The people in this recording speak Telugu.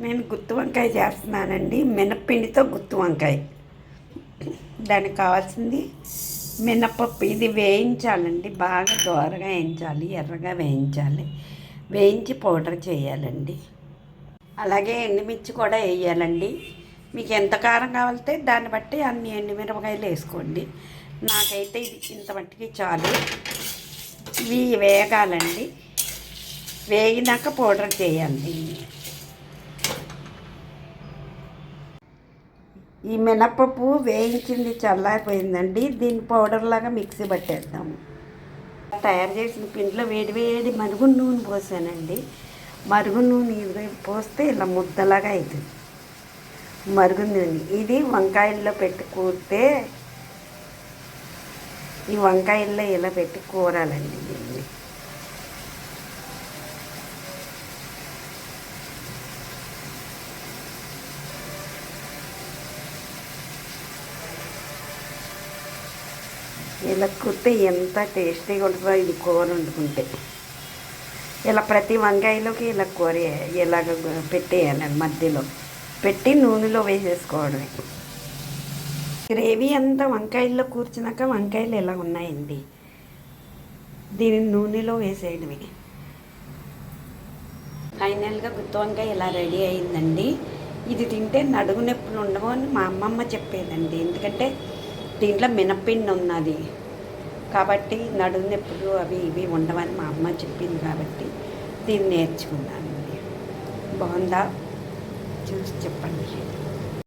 నేను గుత్తి వంకాయ చేస్తున్నానండి. మినప్పిండితో గుత్తి వంకాయ. దానికి కావాల్సింది మినపప్పు. ఇది వేయించాలండి, బాగా దోరగా వేయించాలి, ఎర్రగా వేయించాలి. వేయించి పౌడర్ చేయాలండి. అలాగే ఎండుమిర్చి కూడా వేయాలండి. మీకు ఎంత కారం కావాలితే దాన్ని బట్టి అన్ని ఎండుమిరపకాయలు వేసుకోండి. నాకైతే ఇది ఇంత మట్టికి చాలు. ఇవి వేగాలండి. వేగినాక పౌడర్ చేయాలి. ఈ మినపప్పు వేయించింది చల్లారిపోయిందండి. దీన్ని పౌడర్ లాగా మిక్సీ పట్టేద్దాము. తయారు చేసిన పిండిలో వేడి మరుగు నూనె పోసానండి. మరుగు నూనె పోస్తే ఇలా ముద్దలాగా అవుతుంది. మరుగు నూనె ఇది వంకాయల్లో పెట్టి కూరితే, ఈ వంకాయల్లో ఇలా పెట్టి కూరాలండి. దీన్ని ఇలా కుడితే ఎంత టేస్టీగా ఉంటుందో ఇది కూర వండుకుంటే. ఇలా ప్రతి వంకాయలోకి ఇలా కూర ఇలాగ పెట్టేయాలి. మధ్యలో పెట్టి నూనెలో వేసేసుకోవడమే. గ్రేవీ అంతా వంకాయల్లో కూర్చున్నాక వంకాయలు ఇలా ఉన్నాయండి. దీన్ని నూనెలో వేసేయడమే. ఫైనల్గా గుత్తి వంకాయ ఇలా రెడీ అయిందండి. ఇది తింటే నడుము నొప్పులు ఉండవు అని మా అమ్మమ్మ చెప్పేదండి. ఎందుకంటే దీంట్లో మినప్పిండి ఉన్నది కాబట్టి నడుము నొప్పులు అవి ఇవి ఉండవని మా అమ్మ చెప్పింది కాబట్టి దీన్ని నేర్చుకున్నానండి. బాగుందా చూసి చెప్పండి.